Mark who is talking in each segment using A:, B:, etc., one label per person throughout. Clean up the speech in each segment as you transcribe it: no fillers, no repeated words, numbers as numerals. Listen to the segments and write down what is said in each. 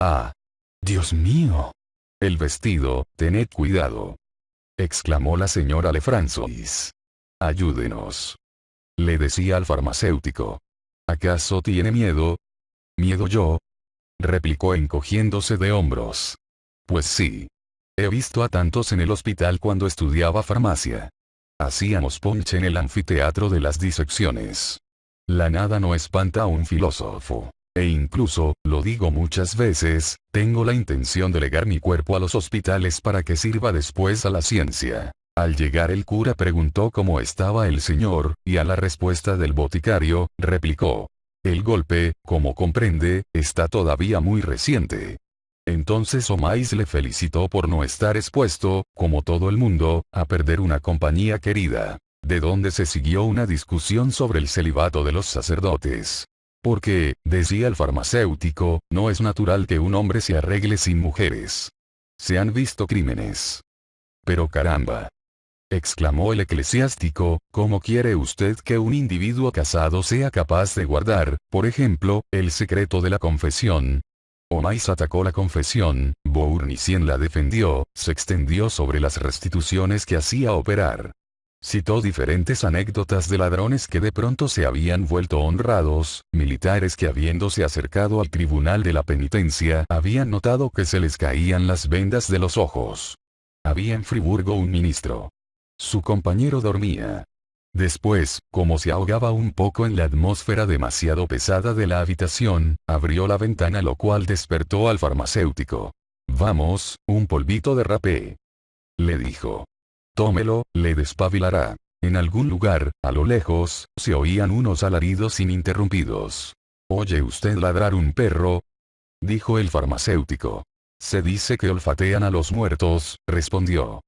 A: ¡Ah! ¡Dios mío! El vestido, tened cuidado. Exclamó la señora Lefrancois. Ayúdenos. Le decía al farmacéutico. ¿Acaso tiene miedo? ¿Miedo yo? Replicó encogiéndose de hombros. Pues sí. He visto a tantos en el hospital cuando estudiaba farmacia. Hacíamos ponche en el anfiteatro de las disecciones. La nada no espanta a un filósofo. E incluso, lo digo muchas veces, tengo la intención de legar mi cuerpo a los hospitales para que sirva después a la ciencia. Al llegar el cura preguntó cómo estaba el señor, y a la respuesta del boticario, replicó. El golpe, como comprende, está todavía muy reciente. Entonces Omais le felicitó por no estar expuesto, como todo el mundo, a perder una compañía querida. De donde se siguió una discusión sobre el celibato de los sacerdotes. Porque, decía el farmacéutico, no es natural que un hombre se arregle sin mujeres. Se han visto crímenes. Pero caramba. Exclamó el eclesiástico, ¿cómo quiere usted que un individuo casado sea capaz de guardar, por ejemplo, el secreto de la confesión? Omais atacó la confesión, Bournisien la defendió, se extendió sobre las restituciones que hacía operar. Citó diferentes anécdotas de ladrones que de pronto se habían vuelto honrados, militares que habiéndose acercado al tribunal de la penitencia habían notado que se les caían las vendas de los ojos. Había en Friburgo un ministro. Su compañero dormía. Después, como se ahogaba un poco en la atmósfera demasiado pesada de la habitación, abrió la ventana, lo cual despertó al farmacéutico. Vamos, un polvito de rapé. Le dijo. Tómelo, le despabilará. En algún lugar, a lo lejos, se oían unos alaridos ininterrumpidos. ¿Oye usted ladrar un perro? Dijo el farmacéutico. Se dice que olfatean a los muertos, respondió.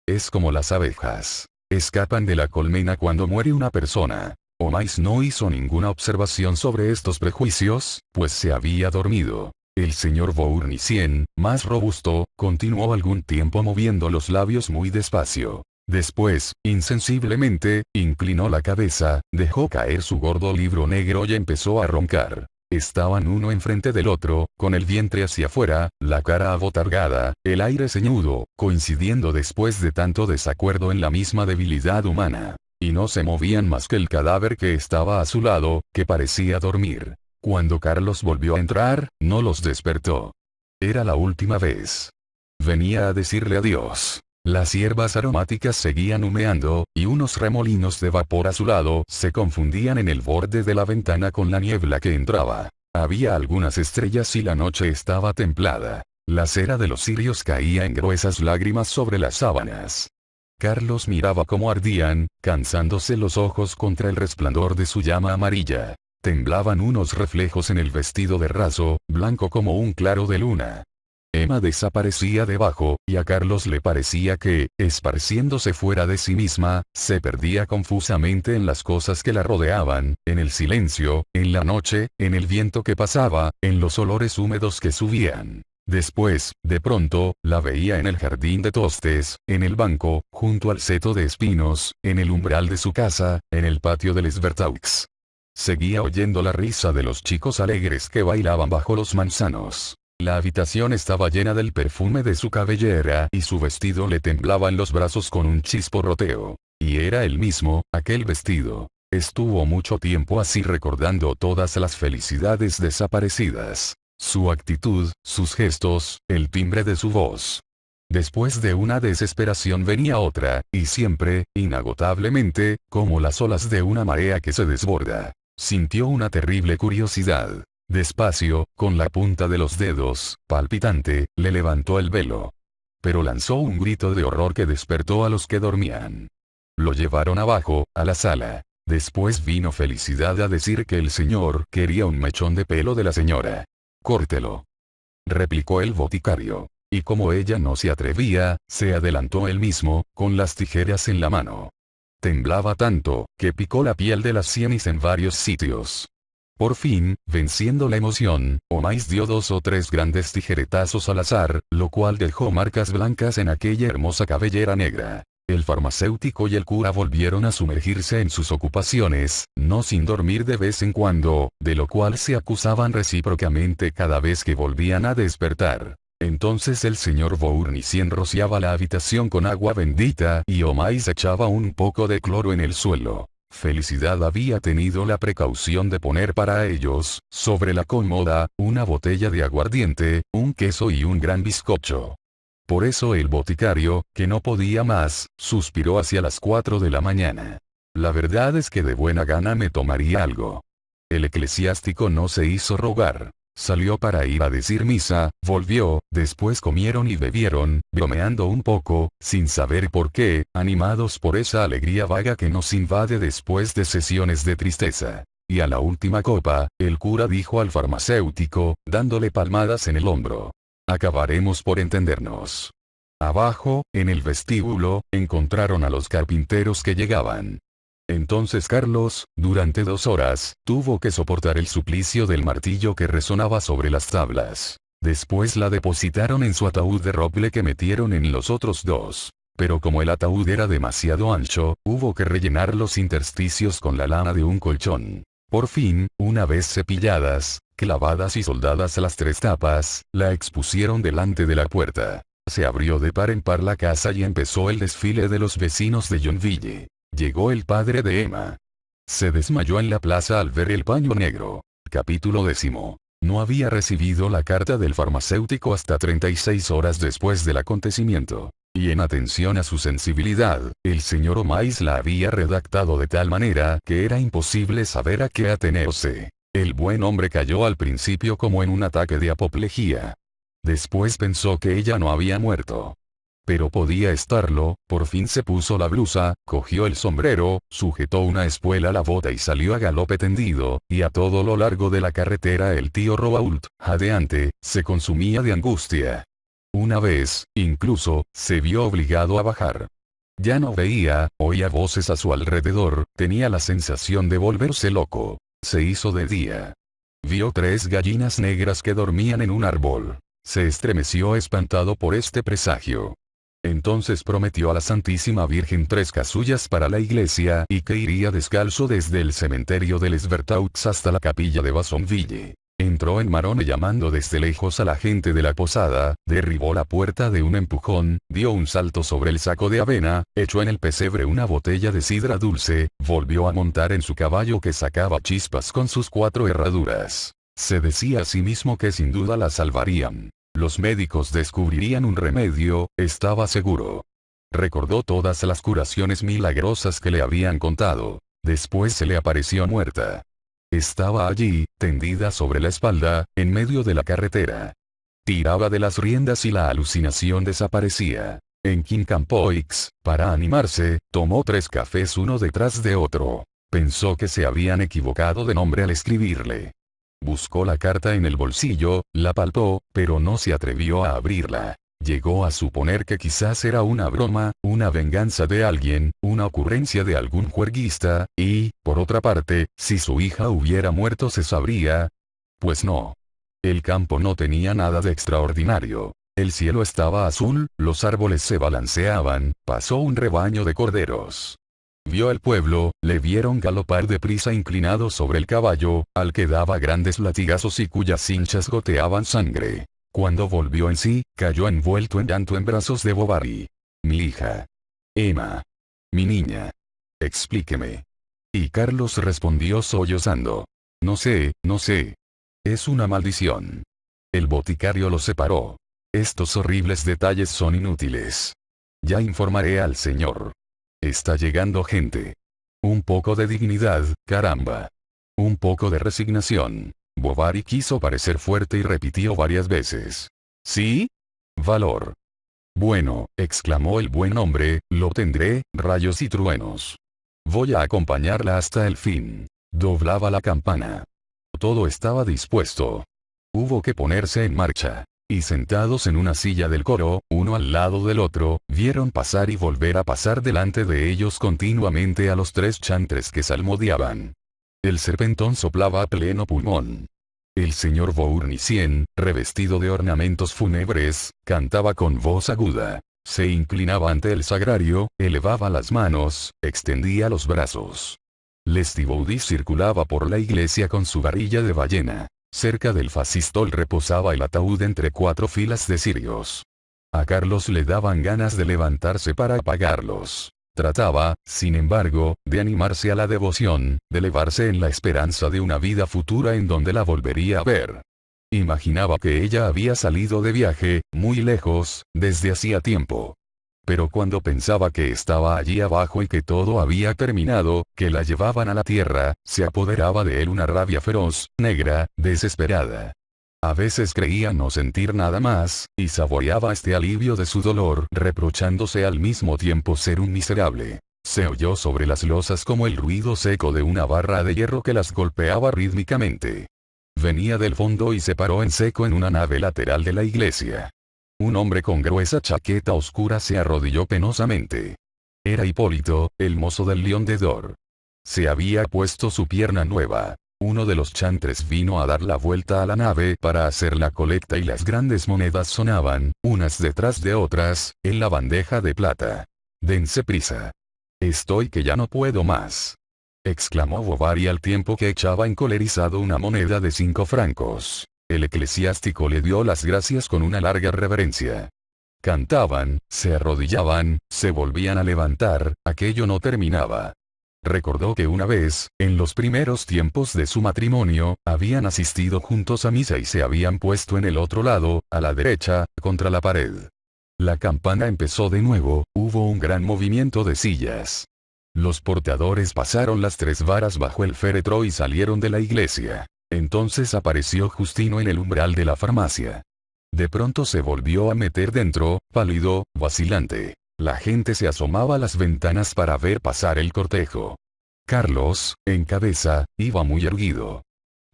A: Es como las abejas. Escapan de la colmena cuando muere una persona. Omais no hizo ninguna observación sobre estos prejuicios, pues se había dormido. El señor Bournisien, más robusto, continuó algún tiempo moviendo los labios muy despacio. Después, insensiblemente, inclinó la cabeza, dejó caer su gordo libro negro y empezó a roncar. Estaban uno enfrente del otro, con el vientre hacia afuera, la cara abotargada, el aire ceñudo, coincidiendo después de tanto desacuerdo en la misma debilidad humana. Y no se movían más que el cadáver que estaba a su lado, que parecía dormir. Cuando Carlos volvió a entrar, no los despertó. Era la última vez. Venía a decirle adiós. Las hierbas aromáticas seguían humeando, y unos remolinos de vapor a su lado se confundían en el borde de la ventana con la niebla que entraba. Había algunas estrellas y la noche estaba templada. La cera de los cirios caía en gruesas lágrimas sobre las sábanas. Carlos miraba cómo ardían, cansándose los ojos contra el resplandor de su llama amarilla. Temblaban unos reflejos en el vestido de raso, blanco como un claro de luna. Emma desaparecía debajo, y a Carlos le parecía que, esparciéndose fuera de sí misma, se perdía confusamente en las cosas que la rodeaban, en el silencio, en la noche, en el viento que pasaba, en los olores húmedos que subían. Después, de pronto, la veía en el jardín de Tostes, en el banco, junto al seto de espinos, en el umbral de su casa, en el patio del Svertaux. Seguía oyendo la risa de los chicos alegres que bailaban bajo los manzanos. La habitación estaba llena del perfume de su cabellera y su vestido le temblaba en los brazos con un chisporroteo. Y era el mismo, aquel vestido. Estuvo mucho tiempo así recordando todas las felicidades desaparecidas. Su actitud, sus gestos, el timbre de su voz. Después de una desesperación venía otra, y siempre, inagotablemente, como las olas de una marea que se desborda. Sintió una terrible curiosidad. Despacio, con la punta de los dedos, palpitante, le levantó el velo. Pero lanzó un grito de horror que despertó a los que dormían. Lo llevaron abajo, a la sala. Después vino Felicidad a decir que el señor quería un mechón de pelo de la señora. «Córtelo», replicó el boticario. Y como ella no se atrevía, se adelantó él mismo, con las tijeras en la mano. Temblaba tanto, que picó la piel de las sienes en varios sitios. Por fin, venciendo la emoción, Omais dio 2 o 3 grandes tijeretazos al azar, lo cual dejó marcas blancas en aquella hermosa cabellera negra. El farmacéutico y el cura volvieron a sumergirse en sus ocupaciones, no sin dormir de vez en cuando, de lo cual se acusaban recíprocamente cada vez que volvían a despertar. Entonces el señor Bournisien rociaba la habitación con agua bendita y Omais echaba un poco de cloro en el suelo. Felicidad había tenido la precaución de poner para ellos, sobre la cómoda, una botella de aguardiente, un queso y un gran bizcocho. Por eso el boticario, que no podía más, suspiró hacia las 4 de la mañana. La verdad es que de buena gana me tomaría algo. El eclesiástico no se hizo rogar. Salió para ir a decir misa, volvió, después comieron y bebieron, bromeando un poco, sin saber por qué, animados por esa alegría vaga que nos invade después de sesiones de tristeza. Y a la última copa, el cura dijo al farmacéutico, dándole palmadas en el hombro: acabaremos por entendernos. Abajo, en el vestíbulo, encontraron a los carpinteros que llegaban. Entonces Carlos, durante 2 horas, tuvo que soportar el suplicio del martillo que resonaba sobre las tablas. Después la depositaron en su ataúd de roble que metieron en los otros 2. Pero como el ataúd era demasiado ancho, hubo que rellenar los intersticios con la lana de un colchón. Por fin, una vez cepilladas, clavadas y soldadas a las 3 tapas, la expusieron delante de la puerta. Se abrió de par en par la casa y empezó el desfile de los vecinos de Yonville. Llegó el padre de Emma. Se desmayó en la plaza al ver el paño negro. Capítulo 10. No había recibido la carta del farmacéutico hasta 36 horas después del acontecimiento. Y en atención a su sensibilidad, el señor Omais la había redactado de tal manera que era imposible saber a qué atenerse. El buen hombre cayó al principio como en un ataque de apoplejía. Después pensó que ella no había muerto. Pero podía estarlo. Por fin se puso la blusa, cogió el sombrero, sujetó una espuela a la bota y salió a galope tendido, y a todo lo largo de la carretera el tío Roault, jadeante, se consumía de angustia. Una vez, incluso, se vio obligado a bajar. Ya no veía, oía voces a su alrededor, tenía la sensación de volverse loco. Se hizo de día. Vio 3 gallinas negras que dormían en un árbol. Se estremeció espantado por este presagio. Entonces prometió a la Santísima Virgen 3 casullas para la iglesia y que iría descalzo desde el cementerio de Les Bertaux hasta la capilla de Basonville. Entró en Marone llamando desde lejos a la gente de la posada, derribó la puerta de un empujón, dio un salto sobre el saco de avena, echó en el pesebre una botella de sidra dulce, volvió a montar en su caballo que sacaba chispas con sus 4 herraduras. Se decía a sí mismo que sin duda la salvarían. Los médicos descubrirían un remedio, estaba seguro. Recordó todas las curaciones milagrosas que le habían contado. Después se le apareció muerta. Estaba allí, tendida sobre la espalda, en medio de la carretera. Tiraba de las riendas y la alucinación desaparecía. En Quincampoix, para animarse, tomó 3 cafés uno detrás de otro. Pensó que se habían equivocado de nombre al escribirle. Buscó la carta en el bolsillo, la palpó, pero no se atrevió a abrirla. Llegó a suponer que quizás era una broma, una venganza de alguien, una ocurrencia de algún juerguista, y, por otra parte, si su hija hubiera muerto se sabría. Pues no. El campo no tenía nada de extraordinario. El cielo estaba azul, los árboles se balanceaban, pasó un rebaño de corderos. Vio el pueblo, le vieron galopar deprisa inclinado sobre el caballo, al que daba grandes latigazos y cuyas cinchas goteaban sangre. Cuando volvió en sí, cayó envuelto en llanto en brazos de Bovary. Mi hija. Emma. Mi niña. Explíqueme. Y Carlos respondió sollozando. No sé, no sé. Es una maldición. El boticario lo separó. Estos horribles detalles son inútiles. Ya informaré al señor. Está llegando gente. Un poco de dignidad, caramba. Un poco de resignación. Bovary quiso parecer fuerte y repitió varias veces. ¿Sí? Valor. Bueno, exclamó el buen hombre, lo tendré, rayos y truenos. Voy a acompañarla hasta el fin. Doblaba la campana. Todo estaba dispuesto. Hubo que ponerse en marcha. Y sentados en una silla del coro, uno al lado del otro, vieron pasar y volver a pasar delante de ellos continuamente a los 3 chantres que salmodiaban. El serpentón soplaba a pleno pulmón. El señor Bournisien, revestido de ornamentos fúnebres, cantaba con voz aguda. Se inclinaba ante el sagrario, elevaba las manos, extendía los brazos. Lestiboudis circulaba por la iglesia con su varilla de ballena. Cerca del facistol reposaba el ataúd entre 4 filas de cirios. A Carlos le daban ganas de levantarse para apagarlos. Trataba, sin embargo, de animarse a la devoción, de elevarse en la esperanza de una vida futura en donde la volvería a ver. Imaginaba que ella había salido de viaje, muy lejos, desde hacía tiempo. Pero cuando pensaba que estaba allí abajo y que todo había terminado, que la llevaban a la tierra, se apoderaba de él una rabia feroz, negra, desesperada. A veces creía no sentir nada más, y saboreaba este alivio de su dolor, reprochándose al mismo tiempo ser un miserable. Se oyó sobre las losas como el ruido seco de una barra de hierro que las golpeaba rítmicamente. Venía del fondo y se paró en seco en una nave lateral de la iglesia. Un hombre con gruesa chaqueta oscura se arrodilló penosamente. Era Hipólito, el mozo del León de Dor. Se había puesto su pierna nueva. Uno de los chantres vino a dar la vuelta a la nave para hacer la colecta y las grandes monedas sonaban, unas detrás de otras, en la bandeja de plata. «Dense prisa. Estoy que ya no puedo más», exclamó Bovary al tiempo que echaba encolerizado una moneda de 5 francos. El eclesiástico le dio las gracias con una larga reverencia. Cantaban, se arrodillaban, se volvían a levantar, aquello no terminaba. Recordó que una vez, en los primeros tiempos de su matrimonio, habían asistido juntos a misa y se habían puesto en el otro lado, a la derecha, contra la pared. La campana empezó de nuevo, hubo un gran movimiento de sillas. Los porteadores pasaron las 3 varas bajo el féretro y salieron de la iglesia. Entonces apareció Justino en el umbral de la farmacia. De pronto se volvió a meter dentro, pálido, vacilante. La gente se asomaba a las ventanas para ver pasar el cortejo. Carlos, en cabeza, iba muy erguido.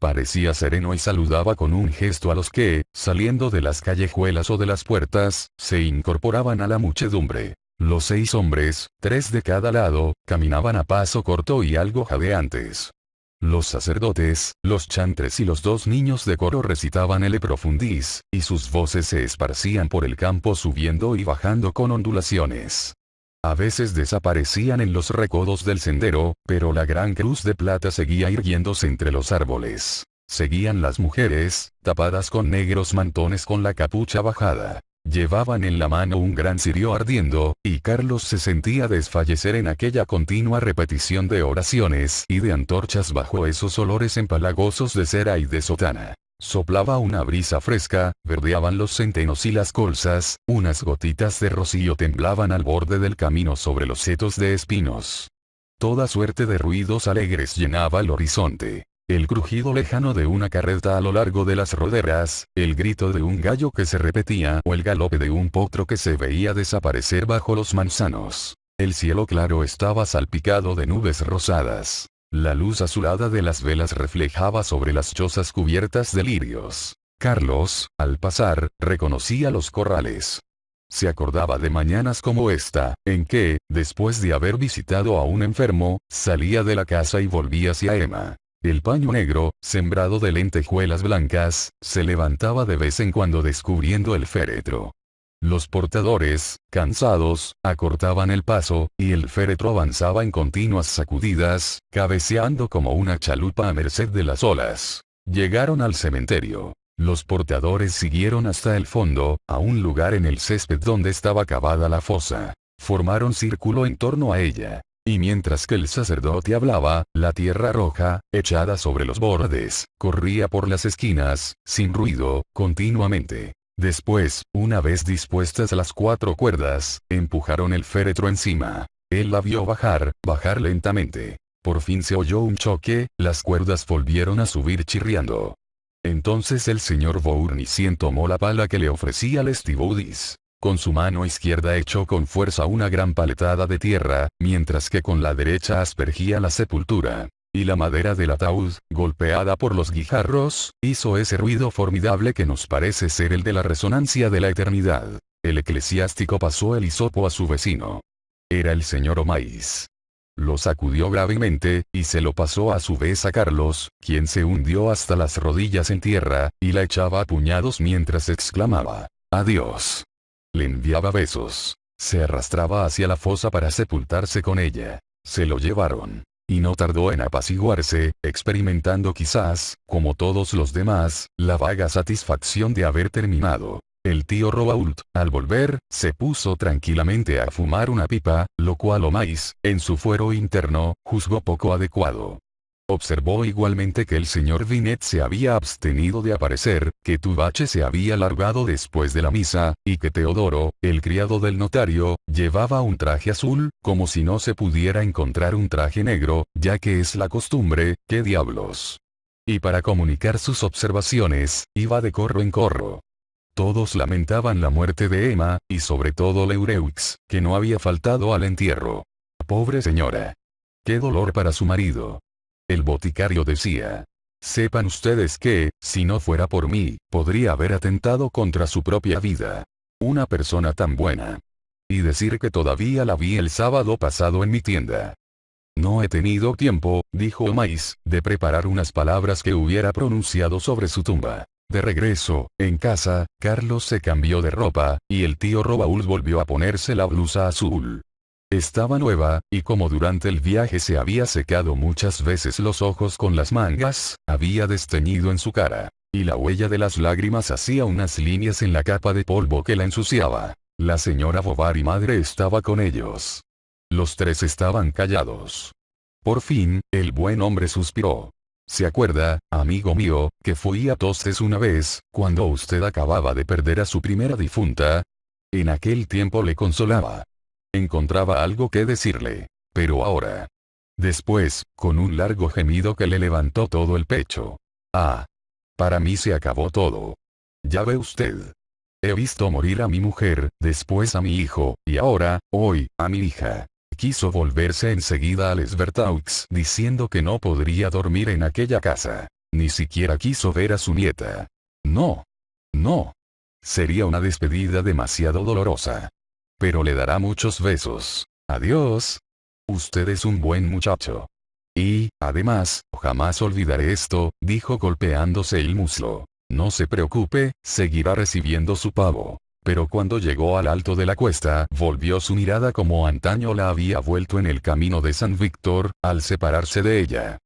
A: Parecía sereno y saludaba con un gesto a los que, saliendo de las callejuelas o de las puertas, se incorporaban a la muchedumbre. Los 6 hombres, 3 de cada lado, caminaban a paso corto y algo jadeantes. Los sacerdotes, los chantres y los 2 niños de coro recitaban el Profundis, y sus voces se esparcían por el campo subiendo y bajando con ondulaciones. A veces desaparecían en los recodos del sendero, pero la gran cruz de plata seguía irguiéndose entre los árboles. Seguían las mujeres, tapadas con negros mantones con la capucha bajada. Llevaban en la mano un gran cirio ardiendo, y Carlos se sentía desfallecer en aquella continua repetición de oraciones y de antorchas bajo esos olores empalagosos de cera y de sotana. Soplaba una brisa fresca, verdeaban los centenos y las colzas, unas gotitas de rocío temblaban al borde del camino sobre los setos de espinos. Toda suerte de ruidos alegres llenaba el horizonte. El crujido lejano de una carreta a lo largo de las roderas, el grito de un gallo que se repetía o el galope de un potro que se veía desaparecer bajo los manzanos. El cielo claro estaba salpicado de nubes rosadas. La luz azulada de las velas reflejaba sobre las chozas cubiertas de lirios. Carlos, al pasar, reconocía los corrales. Se acordaba de mañanas como esta, en que, después de haber visitado a un enfermo, salía de la casa y volvía hacia Emma. El paño negro, sembrado de lentejuelas blancas, se levantaba de vez en cuando descubriendo el féretro. Los portadores, cansados, acortaban el paso, y el féretro avanzaba en continuas sacudidas, cabeceando como una chalupa a merced de las olas. Llegaron al cementerio. Los portadores siguieron hasta el fondo, a un lugar en el césped donde estaba cavada la fosa. Formaron círculo en torno a ella. Y mientras que el sacerdote hablaba, la tierra roja, echada sobre los bordes, corría por las esquinas, sin ruido, continuamente. Después, una vez dispuestas las 4 cuerdas, empujaron el féretro encima. Él la vio bajar lentamente. Por fin se oyó un choque, las cuerdas volvieron a subir chirriando. Entonces el señor Bournisien tomó la pala que le ofrecía Lestiboudis. Con su mano izquierda echó con fuerza una gran paletada de tierra, mientras que con la derecha aspergía la sepultura. Y la madera del ataúd, golpeada por los guijarros, hizo ese ruido formidable que nos parece ser el de la resonancia de la eternidad. El eclesiástico pasó el hisopo a su vecino. Era el señor Omáiz. Lo sacudió gravemente, y se lo pasó a su vez a Carlos, quien se hundió hasta las rodillas en tierra, y la echaba a puñados mientras exclamaba: «¡Adiós!». Le enviaba besos. Se arrastraba hacia la fosa para sepultarse con ella. Se lo llevaron. Y no tardó en apaciguarse, experimentando quizás, como todos los demás, la vaga satisfacción de haber terminado. El tío Robault, al volver, se puso tranquilamente a fumar una pipa, lo cual Omais, en su fuero interno, juzgó poco adecuado. Observó igualmente que el señor Binet se había abstenido de aparecer, que Tuvache se había largado después de la misa, y que Teodoro, el criado del notario, llevaba un traje azul, como si no se pudiera encontrar un traje negro, ya que es la costumbre, ¿qué diablos? Y para comunicar sus observaciones, iba de corro en corro. Todos lamentaban la muerte de Emma, y sobre todo Leureux, que no había faltado al entierro. Pobre señora. Qué dolor para su marido. El boticario decía. Sepan ustedes que, si no fuera por mí, podría haber atentado contra su propia vida. Una persona tan buena. Y decir que todavía la vi el sábado pasado en mi tienda. No he tenido tiempo, dijo Omais, de preparar unas palabras que hubiera pronunciado sobre su tumba. De regreso, en casa, Carlos se cambió de ropa, y el tío Robault volvió a ponerse la blusa azul. Estaba nueva, y como durante el viaje se había secado muchas veces los ojos con las mangas, había desteñido en su cara. Y la huella de las lágrimas hacía unas líneas en la capa de polvo que la ensuciaba. La señora Bovary madre estaba con ellos. Los tres estaban callados. Por fin, el buen hombre suspiró. ¿Se acuerda, amigo mío, que fui a Tostes una vez, cuando usted acababa de perder a su primera difunta? En aquel tiempo le consolaba. Encontraba algo que decirle. Pero ahora. Después, con un largo gemido que le levantó todo el pecho. Ah. Para mí se acabó todo. Ya ve usted. He visto morir a mi mujer, después a mi hijo, y ahora, hoy, a mi hija. Quiso volverse enseguida a Les Bertaux diciendo que no podría dormir en aquella casa. Ni siquiera quiso ver a su nieta. No. No. Sería una despedida demasiado dolorosa. Pero le dará muchos besos. Adiós. Usted es un buen muchacho. Y, además, jamás olvidaré esto, dijo golpeándose el muslo. No se preocupe, seguirá recibiendo su pavo. Pero cuando llegó al alto de la cuesta, volvió su mirada como antaño la había vuelto en el camino de San Víctor, al separarse de ella.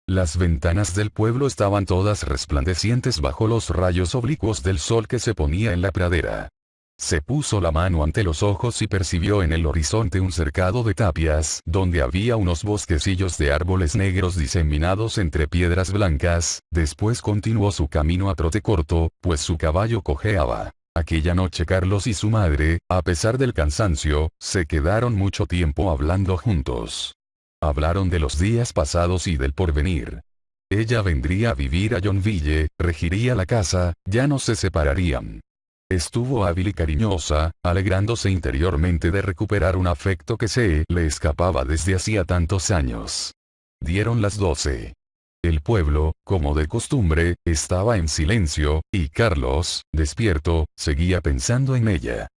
A: Las ventanas del pueblo estaban todas resplandecientes bajo los rayos oblicuos del sol que se ponía en la pradera. Se puso la mano ante los ojos y percibió en el horizonte un cercado de tapias, donde había unos bosquecillos de árboles negros diseminados entre piedras blancas. Después continuó su camino a trote corto, pues su caballo cojeaba. Aquella noche Carlos y su madre, a pesar del cansancio, se quedaron mucho tiempo hablando juntos. Hablaron de los días pasados y del porvenir. Ella vendría a vivir a Yonville, regiría la casa, ya no se separarían. Estuvo hábil y cariñosa, alegrándose interiormente de recuperar un afecto que se le escapaba desde hacía tantos años. Dieron las 12. El pueblo, como de costumbre, estaba en silencio, y Carlos, despierto, seguía pensando en ella.